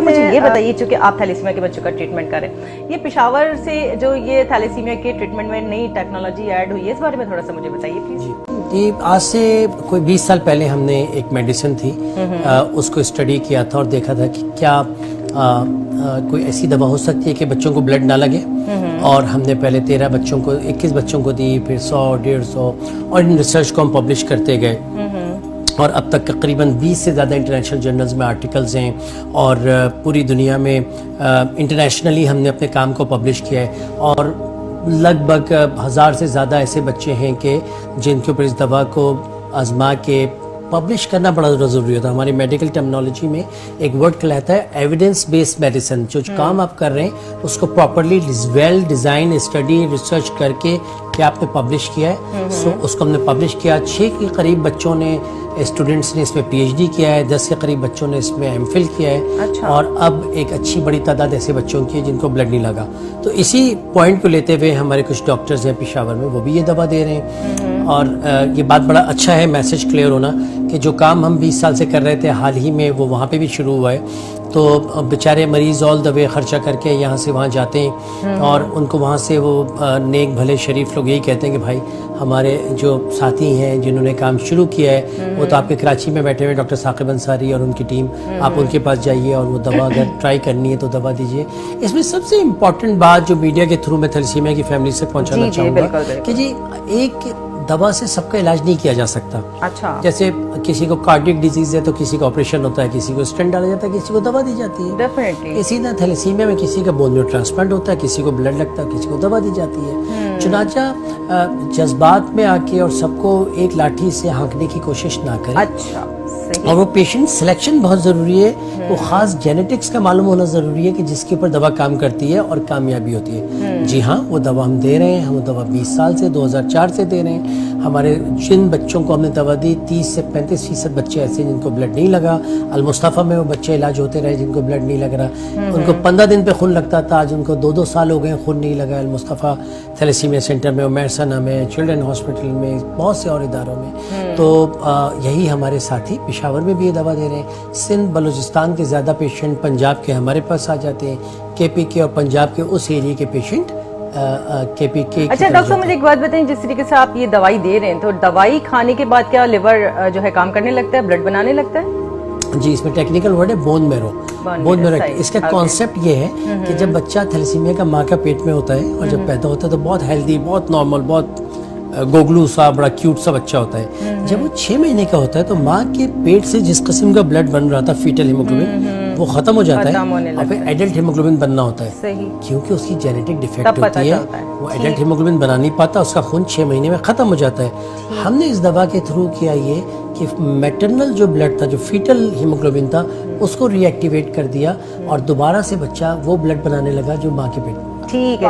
اب مجھے یہ بتائیے، چونکہ آپ تھیلیسیمیا کے بچوں کا ٹریٹمنٹ کر رہے ہیں، یہ پشاور سے جو یہ تھیلیسیمیا کے ٹریٹمنٹ میں نئی ٹیکنالوجی ایڈ ہوئی ہے، اس بارے میں تھوڑا سا مجھے بتائیے پلیز. جی، آج سے کوئی 20 سال پہلے ہم نے ایک میڈیسن تھی، اس کو اسٹڈی کیا تھا اور دیکھا تھا کہ کیا کوئی ایسی دوا ہو سکتی ہے کہ بچوں کو بلڈ نہ لگے. اور ہم نے پہلے 13 بچوں کو 21 بچوں کو دی، پھر 100 150 اور ان ریسرچ کو ہم پبلش کرتے گئے. اور اب تک تقریباً 20 سے زیادہ انٹرنیشنل جرنلز میں آرٹیکلز ہیں، اور پوری دنیا میں انٹرنیشنلی ہم نے اپنے کام کو پبلش کیا ہے. اور لگ بھگ 1000 سے زیادہ ایسے بچے ہیں کہ جن کے اوپر اس دوا کو آزما کے پبلش کرنا بڑا ضروری ہوتا ہے. ہماری میڈیکل ٹرمنالوجی میں ایک ورڈ کہلاتا ہے ایویڈنس بیسڈ میڈیسن. جو کام آپ کر رہے ہیں اس کو properly well design study research کر کے کیا آپ نے پبلش کیا ہے. سو اس کو ہم نے پبلش کیا. 6 کے قریب بچوں نے اسٹوڈنٹس نے اس میں پی ایچ ڈی کیا ہے، 10 کے قریب بچوں نے اس میں ایم فل کیا ہے. اور اب ایک اچھی بڑی تعداد ایسے بچوں کی ہے جن کو بلڈ نہیں لگا. تو اسی پوائنٹ کو لیتے ہوئے ہمارے کچھ ڈاکٹرز ہیں پشاور میں، وہ بھی یہ دوا دے رہے ہیں. اور یہ بات بڑا اچھا ہے، میسج کلیئر ہونا کہ جو کام ہم 20 سال سے کر رہے تھے حال ہی میں وہ وہاں پہ بھی شروع ہوا ہے. تو بیچارے مریض آل دا وے خرچہ کر کے یہاں سے وہاں جاتے ہیں، اور ان کو وہاں سے وہ نیک بھلے شریف لوگ یہی کہتے ہیں کہ بھائی ہمارے جو ساتھی ہیں جنہوں نے کام شروع کیا ہے وہ تو آپ کے کراچی میں بیٹھے ہوئے ڈاکٹر ثاقب انصاری اور ان کی ٹیم، آپ ان کے پاس جائیے اور وہ دوا اگر ٹرائی کرنی ہے تو دوا دیجیے. اس میں سب سے امپورٹنٹ بات جو میڈیا کے تھرو میں تھیلیسیمیا کی فیملی سے پہنچانا چاہوں گا کہ جی ایک دوا سے سب کا علاج نہیں کیا جا سکتا. اچھا، جیسے کسی کو کارڈیک ڈیزیز ہے تو کسی کا آپریشن ہوتا ہے، کسی کو اسٹینٹ ڈالا جاتا ہے، کسی کو دوا دی جاتی ہے. ڈیفینیٹلی اسی طرح تھیلیسیمیا میں کسی کا بون میرو ٹرانسپلانٹ ہوتا ہے، کسی کو بلڈ لگتا ہے، کسی کو دوا دی جاتی ہے. چنانچہ جذبات میں آ کے اور سب کو ایک لاٹھی سے ہانکنے کی کوشش نہ کریں. اچھا، اور وہ پیشنٹ سلیکشن بہت ضروری ہے. وہ خاص جینیٹکس کا معلوم ہونا ضروری ہے کہ جس کے اوپر دوا کام کرتی ہے اور کامیابی ہوتی ہے. جی ہاں، وہ دوا ہم دے رہے ہیں. ہم وہ دوا 20 سال سے 2004 سے دے رہے ہیں. ہمارے جن بچوں کو ہم نے دوا دی 30 سے 35% بچے ایسے جن کو بلڈ نہیں لگا. المصطفیٰ میں وہ بچے علاج ہوتے رہے جن کو بلڈ نہیں لگ رہا. ان کو 15 دن پہ خون لگتا تھا، آج ان کو 2 سال ہو گئے خون نہیں لگا. المصطفیٰ تھیلیسیمیا سینٹر میں، میرسنا میں، چلڈرن ہاسپٹل میں، بہت سے اور اداروں میں. تو یہی ہمارے ساتھی پشاور میں بھی یہ دوا دے رہے ہیں. سندھ بلوچستان کے زیادہ پیشنٹ پنجاب کے ہمارے پاس آ جاتے ہیں. کے پی کے اور پنجاب کے اس ایریے کے پیشنٹ کے پی کے. اچھا ڈاکٹر صاحب، مجھے ایک بات بتائیں، جس طریقے سے آپ یہ دوائی دے رہے ہیں تو دوائی کھانے کے بعد کیا لیور جو ہے کام کرنے لگتا ہے، بلڈ بنانے لگتا ہے؟ جی، اس میں ٹیکنیکل ورڈ ہے بون میرو. بون میرو اس کا کانسیپٹ یہ ہے کہ جب بچہ تھیلیسیمیا کا ماں کا پیٹ میں ہوتا ہے اور جب پیدا ہوتا ہے تو بہت ہیلدی، بہت نارمل، بہت گوگلو سا بڑا کیوٹ سا بچہ ہوتا ہے. جب وہ 6 مہینے کا ہوتا ہے تو ماں کے پیٹ سے جس قسم کا بلڈ بن رہا تھا فیٹل ہیموگلوبن وہ ختم ہو جاتا ہے اور پھر ایڈلٹ ہیموگلوبن بننا ہوتا ہے. کیونکہ اس کی جینیٹک ڈیفیکٹ ہوتی ہے، وہ ایڈلٹ ہیموگلوبن بنا نہیں پاتا، اس کا خون 6 مہینے میں ختم ہو جاتا ہے. ہم نے اس دوا کے تھرو کیا یہ کہ میٹرنل جو بلڈ تھا، جو فیٹل ہیموگلوبن تھا، اس کو ری ایکٹیویٹ کر دیا اور دوبارہ سے بچہ وہ بلڈ بنانے لگا جو ماں کے پیٹ میں. ٹھیک ہے.